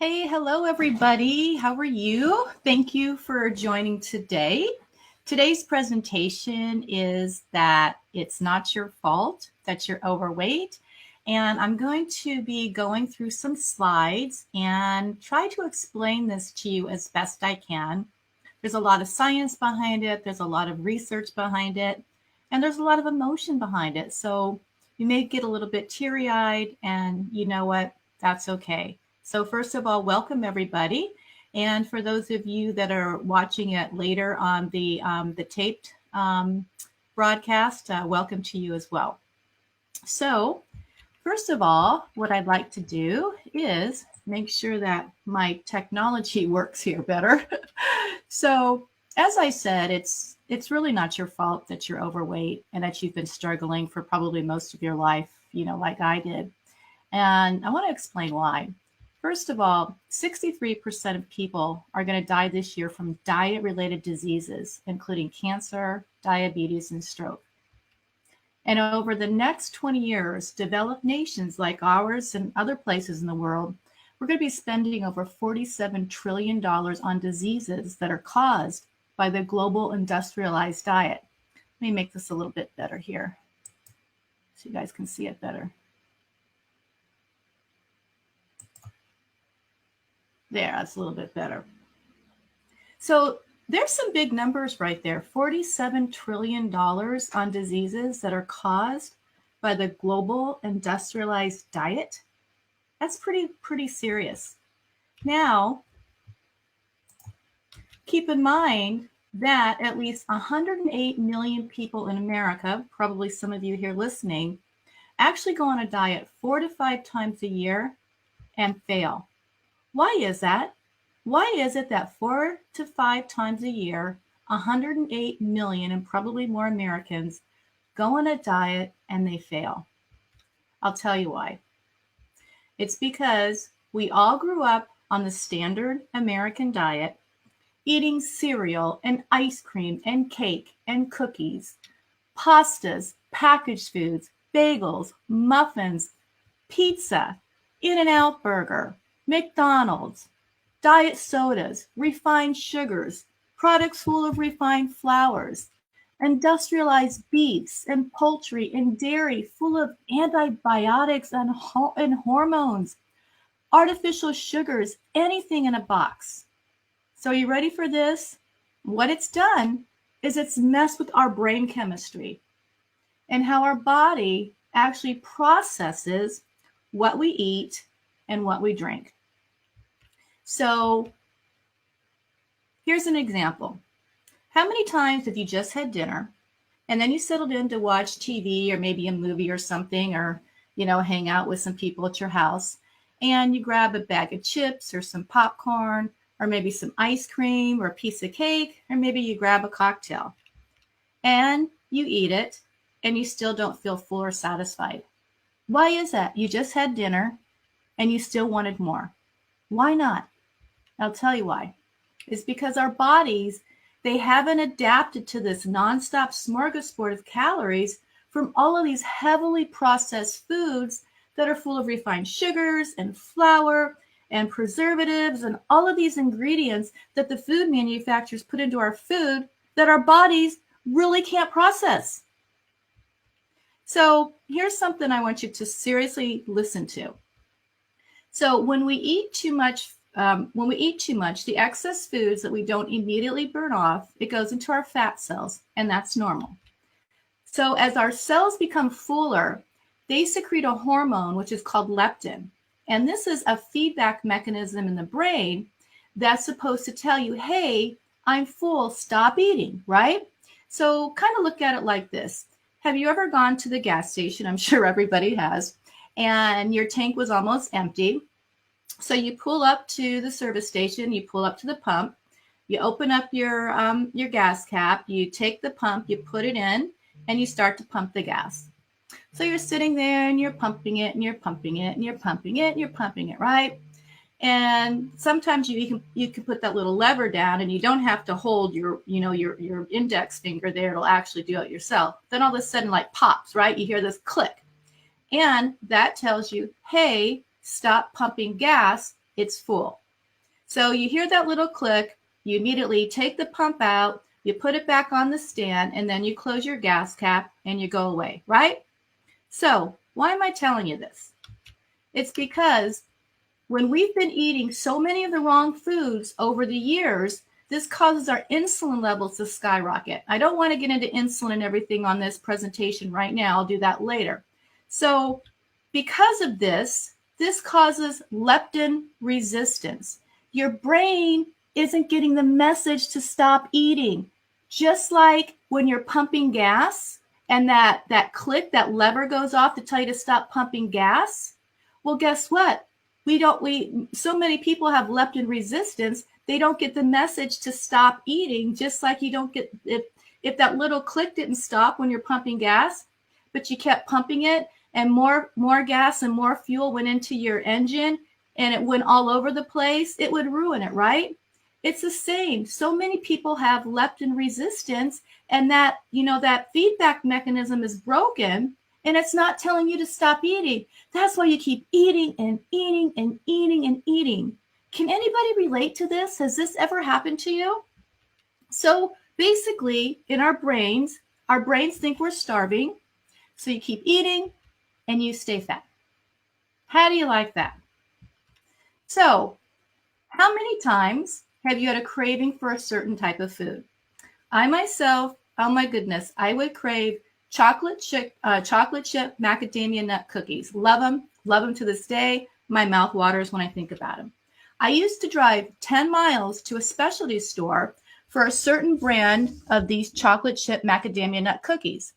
Hey, hello everybody. How are you? Thank you for joining today. Today's presentation is that it's not your fault that you're overweight. And I'm going to be going through some slides and try to explain this to you as best I can. There's a lot of science behind it. There's a lot of research behind it. And there's a lot of emotion behind it. So you may get a little bit teary-eyed, and you know what? That's okay. So first of all, welcome everybody. And for those of you that are watching it later on the taped broadcast, welcome to you as well. So first of all, what I'd like to do is make sure that my technology works here better. So as I said, it's really not your fault that you're overweight and that you've been struggling for probably most of your life, like I did. And I want to explain why. First of all, 63% of people are going to die this year from diet-related diseases, including cancer, diabetes, and stroke. And over the next 20 years, developed nations like ours and other places in the world, we're going to be spending over $47 trillion on diseases that are caused by the global industrialized diet. Let me make this a little bit better here so you guys can see it better. There, that's a little bit better. So there's some big numbers right there. $47 trillion on diseases that are caused by the global industrialized diet. That's pretty serious. Now, keep in mind that at least 108 million people in America, probably some of you here listening, actually go on a diet 4 to 5 times a year and fail. Why is that? Why is it that 4 to 5 times a year, 108 million and probably more Americans go on a diet and they fail? I'll tell you why. It's because we all grew up on the standard American diet, eating cereal and ice cream and cake and cookies, pastas, packaged foods, bagels, muffins, pizza, In-N-Out Burger, McDonald's, diet sodas, refined sugars, products full of refined flours, industrialized beets and poultry and dairy full of antibiotics and hormones, artificial sugars, anything in a box. So are you ready for this? What it's done is it's messed with our brain chemistry and how our body actually processes what we eat and what we drink. So here's an example. How many times have you just had dinner and then you settled in to watch TV or maybe a movie or something, or, hang out with some people at your house, and you grab a bag of chips or some popcorn or maybe some ice cream or a piece of cake, or maybe you grab a cocktail and you eat it and you still don't feel full or satisfied? Why is that? You just had dinner and you still wanted more. Why not? I'll tell you why. It's because our bodies, they haven't adapted to this nonstop smorgasbord of calories from all of these heavily processed foods that are full of refined sugars and flour and preservatives and all of these ingredients that the food manufacturers put into our food that our bodies really can't process. So here's something I want you to seriously listen to. So when we eat too much, the excess foods that we don't immediately burn off, it goes into our fat cells, and that's normal. So as our cells become fuller, they secrete a hormone which is called leptin. And this is a feedback mechanism in the brain that's supposed to tell you, hey, I'm full, stop eating, right? So kind of look at it like this. Have you ever gone to the gas station? I'm sure everybody has. And your tank was almost empty. So you pull up to the service station, you pull up to the pump, you open up your gas cap, you take the pump, you put it in, and you start to pump the gas. So you're sitting there and you're pumping it and you're pumping it and you're pumping it and you're pumping it, right? And sometimes you can put that little lever down and you don't have to hold your index finger there. It'll actually do it yourself. Then all of a sudden, like pops, right? You hear this click. And that tells you, hey, stop pumping gas. it's full. So you hear that little click, you immediately take the pump out, you put it back on the stand, and then you close your gas cap and you go away, right? So why am I telling you this? It's because when we've been eating so many of the wrong foods over the years, this causes our insulin levels to skyrocket. I don't want to get into insulin and everything on this presentation right now. I'll do that later. So because of this, this causes leptin resistance. Your brain isn't getting the message to stop eating. Just like when you're pumping gas and that click, that lever goes off to tell you to stop pumping gas. Well, guess what? So many people have leptin resistance. They don't get the message to stop eating, just like you don't get, if that little click didn't stop when you're pumping gas, but you kept pumping it and more gas and more fuel went into your engine and it went all over the place, it would ruin it, right? It's the same. So many people have leptin resistance and that feedback mechanism is broken and it's not telling you to stop eating. That's why you keep eating and eating and eating and eating. Can anybody relate to this? Has this ever happened to you? So basically, in our brains think we're starving. So you keep eating and you stay fat. How do you like that? So how many times have you had a craving for a certain type of food? I myself, oh my goodness, I would crave chocolate chip macadamia nut cookies. Love them to this day. My mouth waters when I think about them. I used to drive 10 miles to a specialty store for a certain brand of these chocolate chip macadamia nut cookies.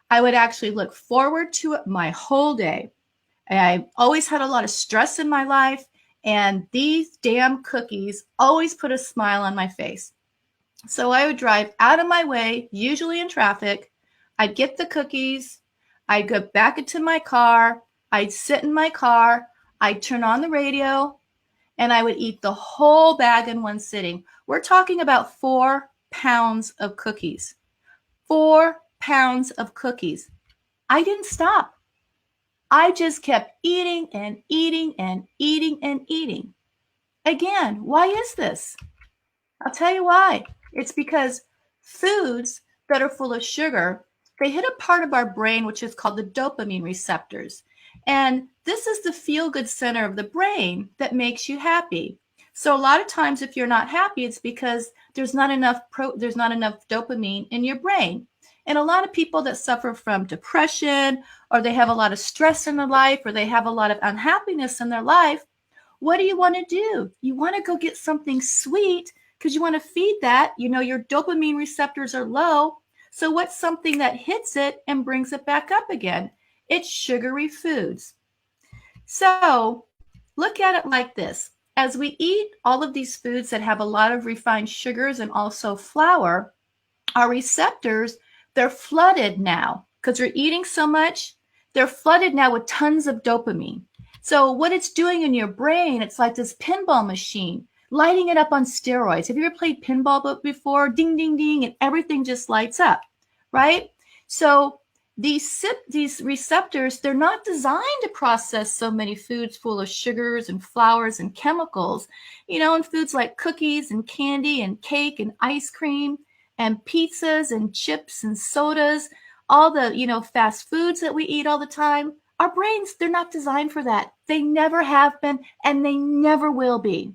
I would actually look forward to it my whole day. I always had a lot of stress in my life, and these damn cookies always put a smile on my face. So I would drive out of my way, usually in traffic. I'd get the cookies. I'd go back into my car. I'd sit in my car. I'd turn on the radio, and I would eat the whole bag in one sitting. We're talking about 4 pounds of cookies. 4 pounds of cookies. I didn't stop. I just kept eating and eating and eating and eating. Again, why is this? I'll tell you why. It's because foods that are full of sugar, they hit a part of our brain which is called the dopamine receptors. And this is the feel-good center of the brain that makes you happy. So a lot of times if you're not happy, it's because there's not enough dopamine in your brain. And a lot of people that suffer from depression, or they have a lot of stress in their life, or they have a lot of unhappiness in their life, what do you want to do? You want to go get something sweet because you want to feed that. Your dopamine receptors are low. So what's something that hits it and brings it back up again? It's sugary foods. So look at it like this. As we eat all of these foods that have a lot of refined sugars and also flour, our receptors, they're flooded now because we're eating so much. They're flooded now with tons of dopamine. So what it's doing in your brain, it's like this pinball machine, lighting it up on steroids. Have you ever played pinball before? Ding, ding, ding, and everything just lights up, right? So these receptors, they're not designed to process so many foods full of sugars and flours and chemicals, and foods like cookies and candy and cake and ice cream and pizzas and chips and sodas, all the, fast foods that we eat all the time. Our brains, they're not designed for that. They never have been, and they never will be.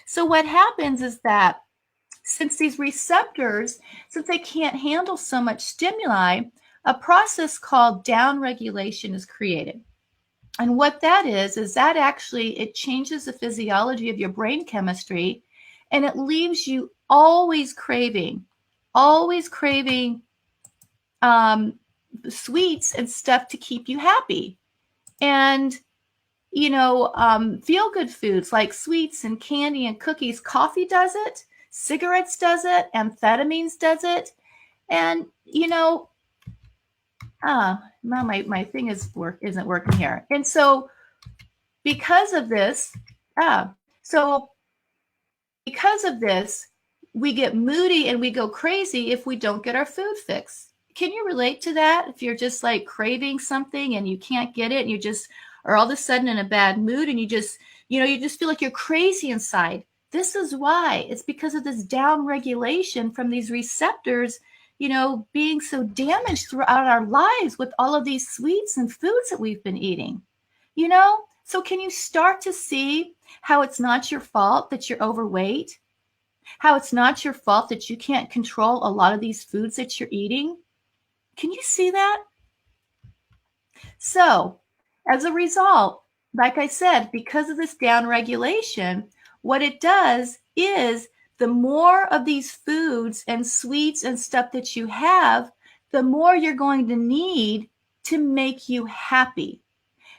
So what happens is that since these receptors, since they can't handle so much stimuli, a process called downregulation is created. And what that is that actually, it changes the physiology of your brain chemistry, and it leaves you always craving sweets and stuff to keep you happy. And, feel-good foods like sweets and candy and cookies, coffee does it, cigarettes does it, amphetamines does it. And, my thing isn't working here. And so because of this, we get moody and we go crazy if we don't get our food fix. Can you relate to that? If you're just like craving something and you can't get it and you just are all of a sudden in a bad mood and you just You just feel like you're crazy inside. This is why. It's because of this downregulation from these receptors, being so damaged throughout our lives with all of these sweets and foods that we've been eating. So can you start to see how it's not your fault that you're overweight? How it's not your fault that you can't control a lot of these foods that you're eating? Can you see that? So, as a result, like I said, because of this downregulation, what it does is the more of these foods and sweets and stuff that you have, the more you're going to need to make you happy.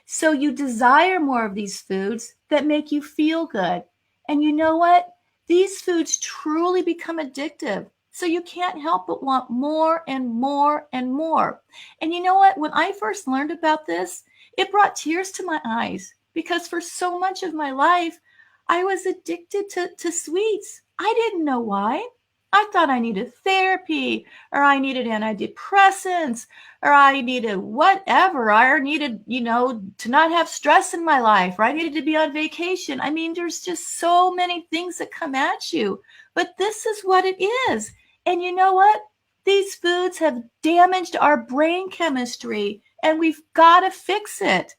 So you desire more of these foods that make you feel good. And you know what? These foods truly become addictive. So you can't help but want more and more and more. And you know what? When I first learned about this, it brought tears to my eyes because for so much of my life, I was addicted to sweets. I didn't know why. I thought I needed therapy, or I needed antidepressants, or I needed whatever. I needed, to not have stress in my life, or I needed to be on vacation. I mean, there's just so many things that come at you, but this is what it is. And you know what? These foods have damaged our brain chemistry, and we've got to fix it.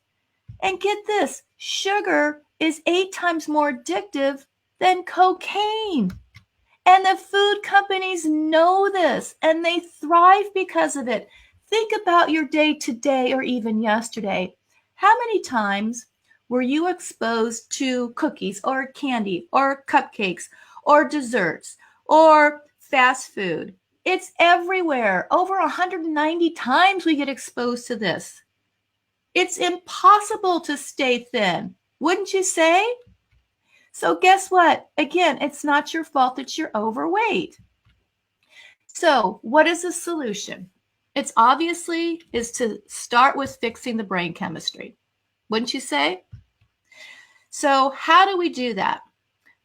And get this, sugar is 8 times more addictive than cocaine. And the food companies know this, and they thrive because of it. Think about your day today or even yesterday. How many times were you exposed to cookies or candy or cupcakes or desserts or fast food? It's everywhere. Over 190 times we get exposed to this. It's impossible to stay thin, wouldn't you say? So guess what? Again, it's not your fault that you're overweight. So what is the solution? It's obviously is to start with fixing the brain chemistry. Wouldn't you say? So how do we do that?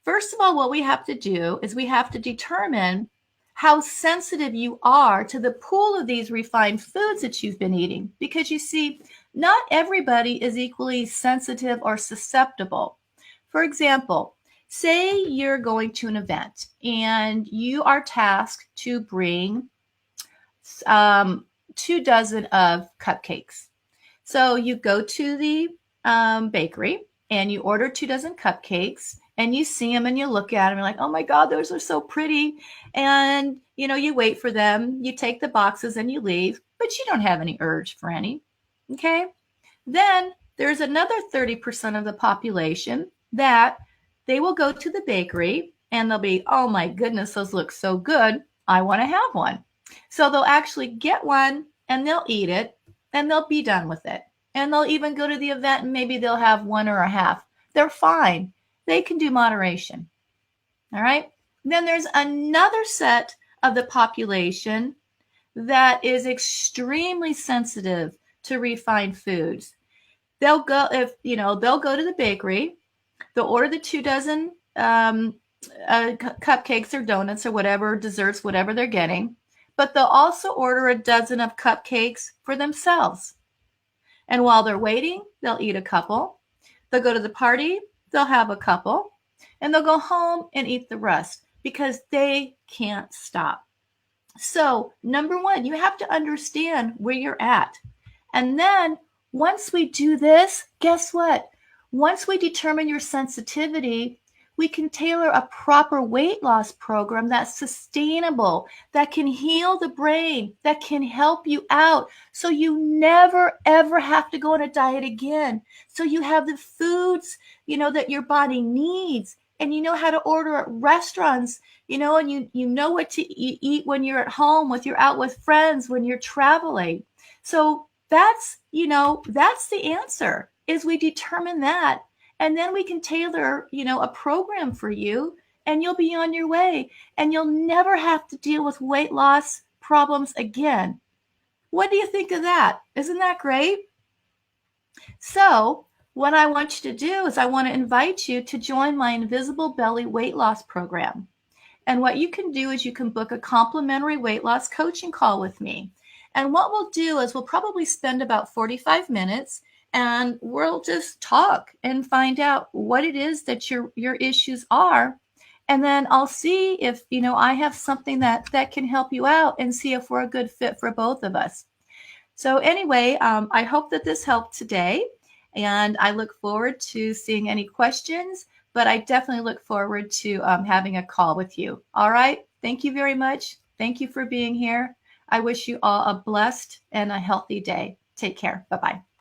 First of all, what we have to do is we have to determine how sensitive you are to the pool of these refined foods that you've been eating. Because you see, not everybody is equally sensitive or susceptible. For example, say you're going to an event and you are tasked to bring 2 dozen of cupcakes. So you go to the bakery and you order 2 dozen cupcakes, and you see them and you look at them and you're like, oh my God, those are so pretty. And, you wait for them, you take the boxes and you leave, but you don't have any urge for any. Okay. Then there's another 30% of the population that they will go to the bakery and they'll be, oh my goodness, those look so good. I want to have one. So they'll actually get one and they'll eat it and they'll be done with it. And they'll even go to the event and maybe they'll have one or a half. They're fine. They can do moderation. All right. Then there's another set of the population that is extremely sensitive to refined foods. They'll go they'll go to the bakery. They'll order the 2 dozen cupcakes or donuts or whatever, desserts, whatever they're getting. But they'll also order a dozen of cupcakes for themselves. And while they're waiting, they'll eat a couple. They'll go to the party, they'll have a couple, and they'll go home and eat the rest because they can't stop. So, number one, you have to understand where you're at. And then once we do this, guess what? Once we determine your sensitivity, we can tailor a proper weight loss program that's sustainable, that can heal the brain, that can help you out so you never, ever have to go on a diet again. So you have the foods, that your body needs, and you know how to order at restaurants, and you know what to eat when you're at home, when you're out with friends, when you're traveling. So that's the answer, is we determine that. And then we can tailor, a program for you, and you'll be on your way, and you'll never have to deal with weight loss problems again. What do you think of that? Isn't that great? So what I want you to do is I want to invite you to join my Invisible Belly weight loss program. And what you can do is you can book a complimentary weight loss coaching call with me. And what we'll do is we'll probably spend about 45 minutes, and we'll just talk and find out what it is that your issues are. And then I'll see if, I have something that can help you out, and see if we're a good fit for both of us. So anyway, I hope that this helped today, and I look forward to seeing any questions, but I definitely look forward to having a call with you. All right. Thank you very much. Thank you for being here. I wish you all a blessed and a healthy day. Take care. Bye-bye.